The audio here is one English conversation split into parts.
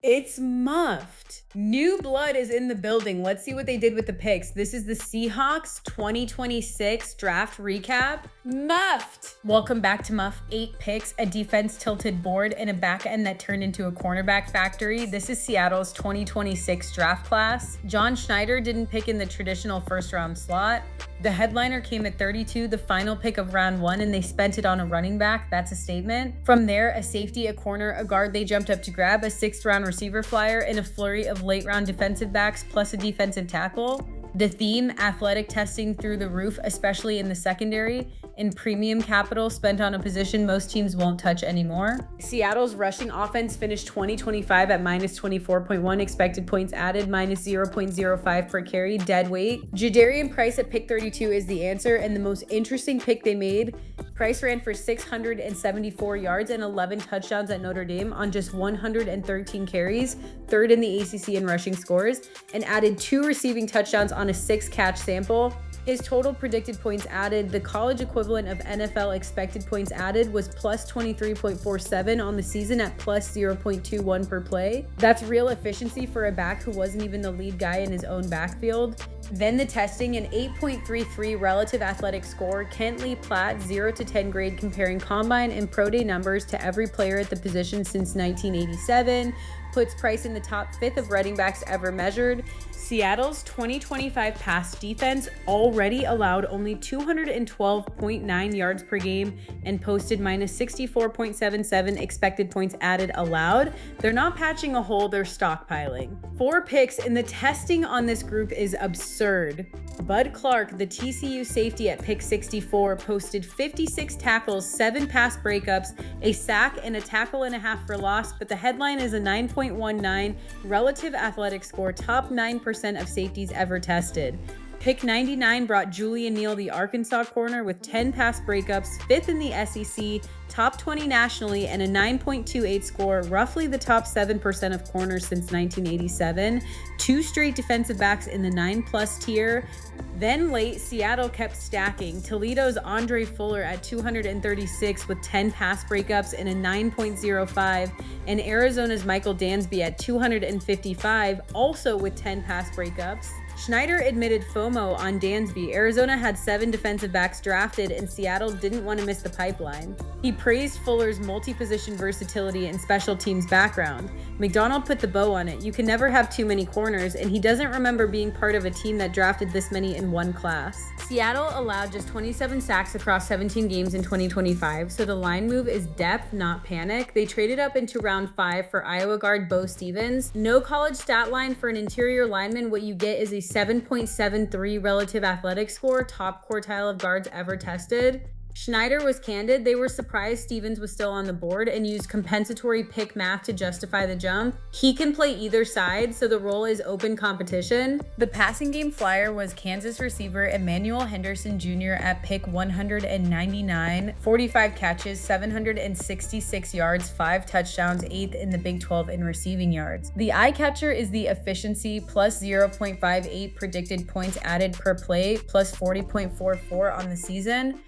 It's muffed. New blood is in the building. Let's see what they did with the picks. This is the Seahawks 2026 draft recap. Muffed. Welcome back to Muff. 8 picks, a defense tilted board, and a back end that turned into a cornerback factory. This is Seattle's 2026 draft class. John Schneider didn't pick in the traditional first round slot. The headliner came at 32, the final pick of round 1, and they spent it on a running back. That's a statement. From there, a safety, a corner, a guard they jumped up to grab, a 6th round receiver flyer, and a flurry of late round defensive backs plus a defensive tackle. The theme, athletic testing through the roof, especially in the secondary, and premium capital spent on a position most teams won't touch anymore. Seattle's rushing offense finished 2025 at minus 24.1 expected points added, minus 0.05 per carry, dead weight. Jadarian Price at pick 32 is the answer, and the most interesting pick they made. Price ran for 674 yards and 11 touchdowns at Notre Dame on just 113 carries, 3rd in the ACC in rushing scores, and added 2 receiving touchdowns on a 6-catch sample. His total predicted points added, the college equivalent of NFL expected points added, was plus 23.47 on the season at plus 0.21 per play. That's real efficiency for a back who wasn't even the lead guy in his own backfield. Then the testing, an 8.33 relative athletic score, Kent Lee Platt 0 to 10 grade comparing combine and pro day numbers to every player at the position since 1987, puts Price in the top 5th of running backs ever measured. Seattle's 2025 pass defense already allowed only 212.9 yards per game and posted minus 64.77 expected points added allowed. They're not patching a hole, they're stockpiling. 4 picks, and the testing on this group is absurd. Bud Clark, the TCU safety at pick 64, posted 56 tackles, 7 pass breakups, a sack, and a tackle and a half for loss, but the headline is a 9.19 relative athletic score, top 9% of safeties ever tested. Pick 99 brought Julian Neal, the Arkansas corner, with 10 pass breakups, 5th in the SEC, top 20 nationally, and a 9.28 score, roughly the top 7% of corners since 1987. 2 straight defensive backs in the 9+ tier. Then late, Seattle kept stacking. Toledo's Andre Fuller at 236 with 10 pass breakups and a 9.05, and Arizona's Michael Dansby at 255, also with 10 pass breakups. Schneider admitted FOMO on Dansby. Arizona had 7 defensive backs drafted, and Seattle didn't want to miss the pipeline. He praised Fuller's multi-position versatility and special teams background. McDonald put the bow on it. You can never have too many corners, and he doesn't remember being part of a team that drafted this many in one class. Seattle allowed just 27 sacks across 17 games in 2025, so the line move is depth, not panic. They traded up into round 5 for Iowa guard Bo Stevens. No college stat line for an interior lineman. What you get is a 7.73 relative athletic score, top quartile of guards ever tested. Schneider was candid. They were surprised Stevens was still on the board and used compensatory pick math to justify the jump. He can play either side, so the role is open competition. The passing game flyer was Kansas receiver Emmanuel Henderson Jr. at pick 199, 45 catches, 766 yards, 5 touchdowns, 8th in the Big 12 in receiving yards. The eye catcher is the efficiency, plus 0.58 predicted points added per play, plus 40.44 on the season.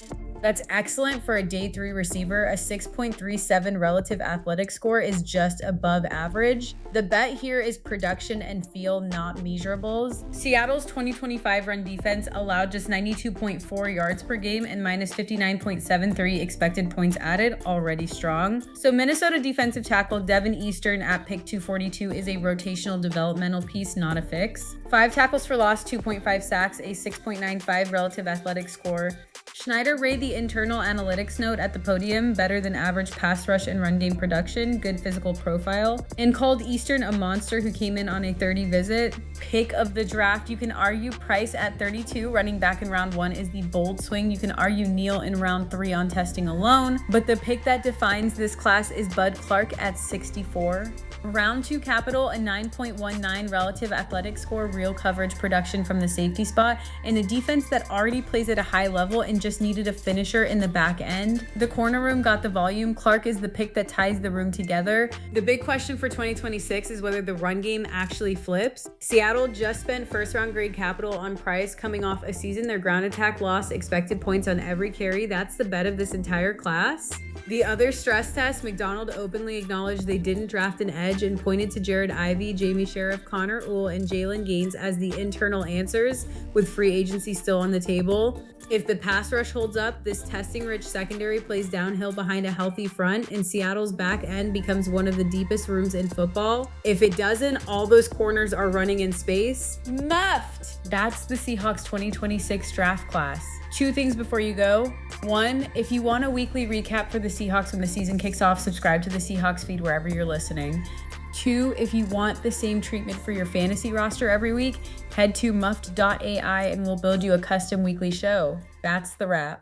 That's excellent for a day 3 receiver. A 6.37 relative athletic score is just above average. The bet here is production and feel, not measurables. Seattle's 2025 run defense allowed just 92.4 yards per game and minus 59.73 expected points added, already strong. So Minnesota defensive tackle Devin Eastern at pick 242 is a rotational developmental piece, not a fix. 5 tackles for loss, 2.5 sacks, a 6.95 relative athletic score. Schneider rated the internal analytics note at the podium, better than average pass rush and run game production, good physical profile, and called Eastern a monster who came in on a 30 visit. Pick of the draft, you can argue Price at 32, running back in round 1 is the bold swing. You can argue Neal in round 3 on testing alone, but the pick that defines this class is Bud Clark at 64. Round 2 capital, a 9.19 relative athletic score, real coverage production from the safety spot, and a defense that already plays at a high level and just needed a finish finisher in the back end. The corner room got the volume. Clark is the pick that ties the room together. The big question for 2026 is whether the run game actually flips. Seattle just spent first round grade capital on Price coming off a season their ground attack lost expected points on every carry. That's the bet of this entire class. The other stress test, McDonald openly acknowledged they didn't draft an edge and pointed to Jared Ivey, Jamie Sheriff, Connor Uhl, and Jalen Gaines as the internal answers, with free agency still on the table. If the pass rush holds up, this testing-rich secondary plays downhill behind a healthy front, and Seattle's back end becomes one of the deepest rooms in football. If it doesn't, all those corners are running in space. Muffed! That's the Seahawks 2026 draft class. 2 things before you go. 1, if you want a weekly recap for the Seahawks when the season kicks off, subscribe to the Seahawks feed wherever you're listening. 2, if you want the same treatment for your fantasy roster every week, head to muffed.ai and we'll build you a custom weekly show. That's the wrap.